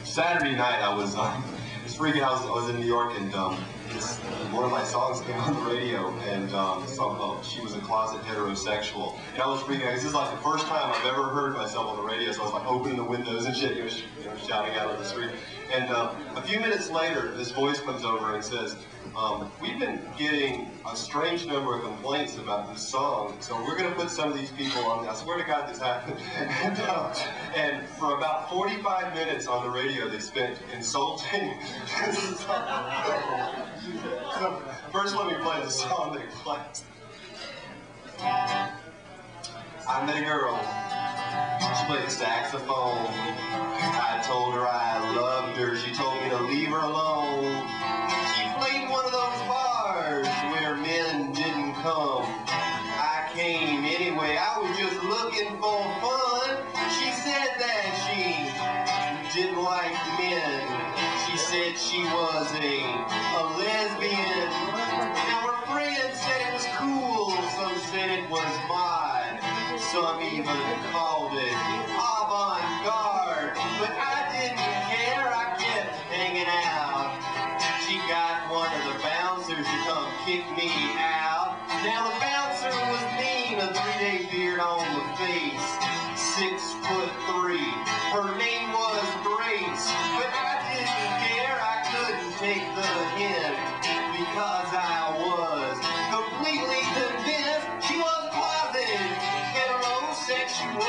Saturday night I was freaking out. I was in New York, and one of my songs came on the radio, and the song called "She Was a Closet Heterosexual," and I was freaking out. This is like the first time I've ever heard myself on the radio, so I was like opening the windows and shit, shouting out on the street. And a few minutes later, this voice comes over and says, "We've been getting a strange number of complaints about this song, so we're going to put some of these people on. I swear to God this happened." And for about 45 minutes on the radio, they spent insulting this song. So first, let me play the song they played. I met a girl. She played the saxophone. I told her I loved her. She told me to leave her alone. She played one of those bars where men didn't come. I came anyway. I was just looking for fun. She said that she didn't like men. She said she was a lesbian. Now her friends said it was cool. Some said it was mod. Some even called it avant-garde. But I didn't care. I kept hanging out. She got one of the bouncers to come kick me out. Now the bouncer was mean, a 3-day beard on the face, 6'3". Her name was Grace, but I didn't care. I couldn't take the hint because I was completely convinced she was closet heterosexual.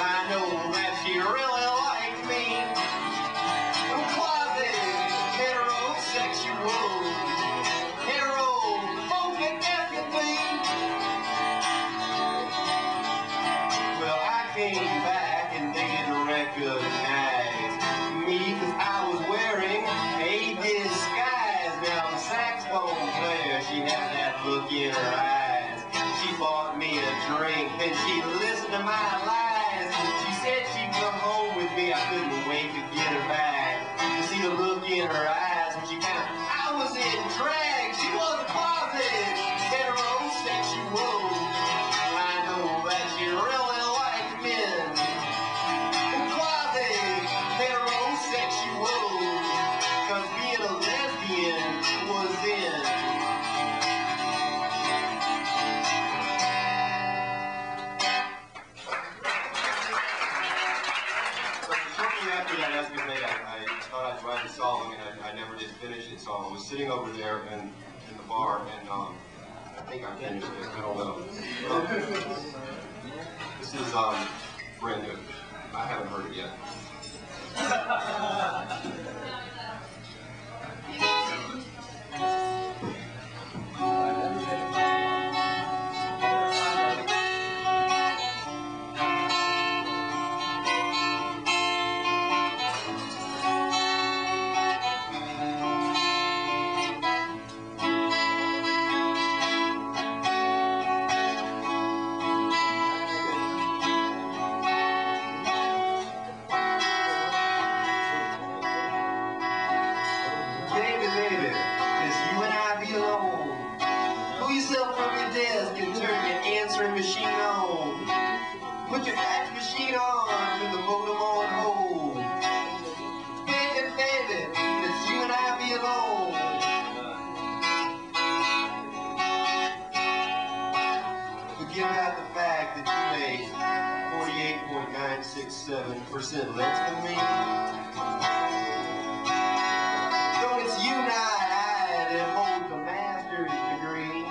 I know that she really liked me. I'm closet heterosexual. Hetero fucking everything. Well, I came back and they didn't recognize me because I was wearing a disguise. Now the saxophone player, she had that look in her eyes. She bought me a drink and she listened to my lies. She said she'd come home with me. I couldn't wait to get her back. You see the look in her eyes when she found I was in drag. She was a closet heterosexual. I know that she really liked men. Closet heterosexual. Cause being a lesbian was in. After that escapade, I thought I'd write a song, and I never did finish it, so I was sitting over there in the bar, and I think I finished it, I don't know. This is brand new. I haven't heard it yet. Machine on. Put your fax machine on with the modem on hold. Baby, baby, it's you and I be alone. Forget about the fact that you make 48.967% less than me. So it's you and I that hold the master's degree.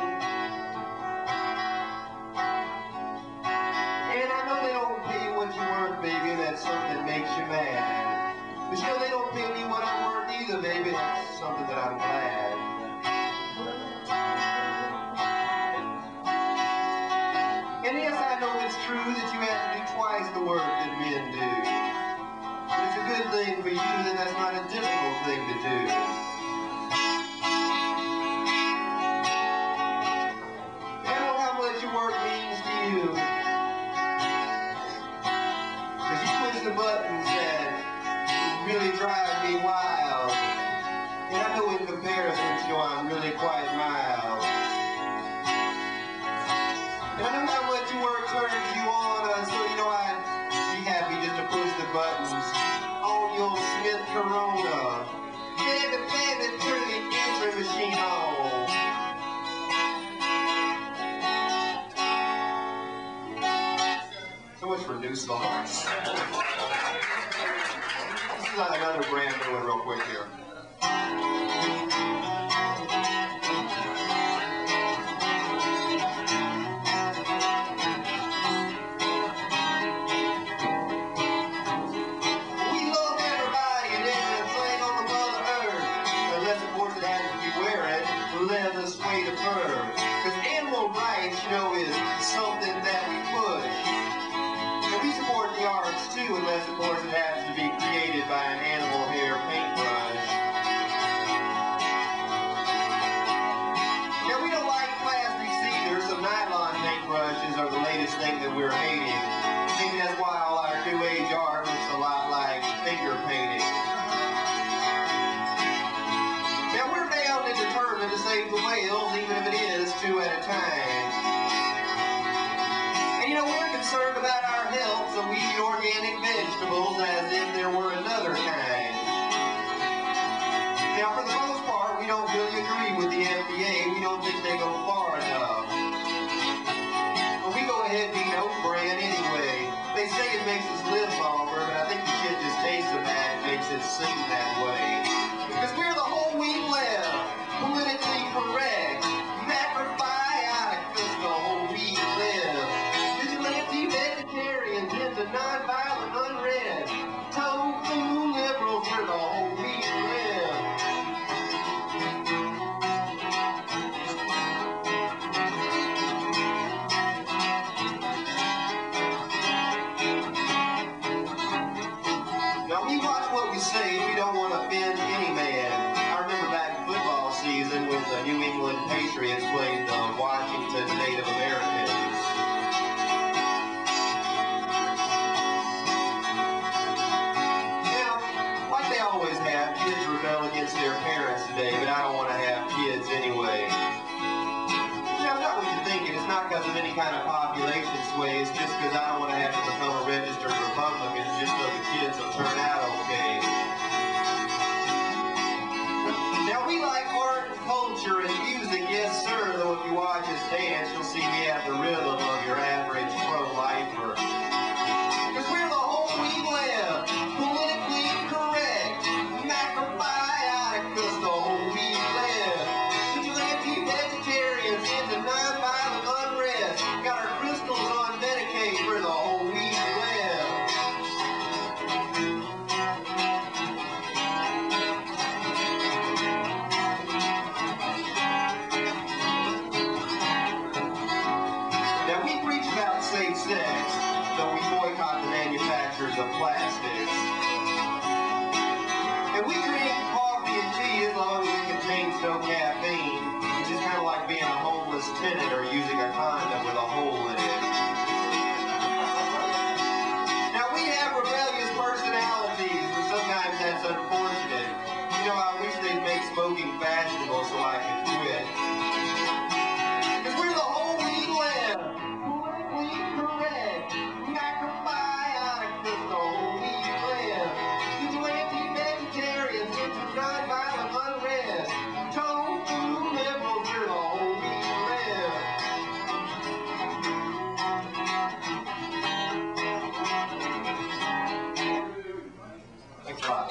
Baby, that's something that makes you mad. But you know they don't pay me what I'm worth either, baby. That's something that I'm glad. And yes, I know it's true that you have to do twice the work that men do. But it's a good thing for you that that's not a difficult thing to do. I know how much your work means to you. The buttons that really drive me wild. And I know in comparison to you, I'm really quite mild. And I know how much your work turns you on, so you know I'd be happy just to push the buttons voice for new songs. This is another brand new one real quick here. Let us wait a fur. Because animal rights, you know, is something that we push. And we support the arts too, unless of course it has to be created by an animal hair paintbrush. Now we don't like plastics either, so nylon paintbrushes are the latest thing that we're hating. Maybe that's why all our new age art looks a lot like finger painting. Determined to save the whales, even if it is 2 at a time. And you know, we're concerned about our health, so we eat organic vegetables as if there were another kind. Now, for the most part, we don't really agree with the FDA. We don't think they go far enough. But we go ahead and eat oat bran anyway. They say it makes us live longer, but I think the shit just tastes of that and makes it seem that way. Because we're the whole wheat left. Politically correct, macrobiotic, cause the whole wheat live. Vigilante vegetarians into non-violent unrest. Tofu liberals for the whole wheat live. Now we watch what we say, we don't want to offend any man. I remember back in football season when the New England Patriots played the Washington Native Americans. Now, like they always have, kids rebel against their parents today, but I don't want to have kids anyway. Now, it's not what you're thinking. It's not because of any kind of population sway. It's just because I don't want to have to become a registered Republican just so the kids will turn out okay. Now, we like art and culture and music, yes sir, though if you watch us dance, you'll see we have the rhythm of your average pro-lifer. Because we're the whole wheat left, politically correct, macrobiotic, because the whole wheat left. Vigilante vegetarians into non-violent unrest, got our crystals on Medicaid, we're the whole wheat left. Safe sex, though we boycott the manufacturers of plastics. And we drink coffee and tea as long as it contains no caffeine, which is kind of like being a homeless tenant or using a condom with a hole in it. Now we have rebellious personalities, and sometimes that's unfortunate. You know, I wish they'd make smoking fashionable so I could quit. Because we're the whole wheat left. Correct, macrobiotic, cause the whole wheat live. Vigilante vegetarians into non-violent unrest. Tofu liberals, you're the whole wheat live. Thanks a lot.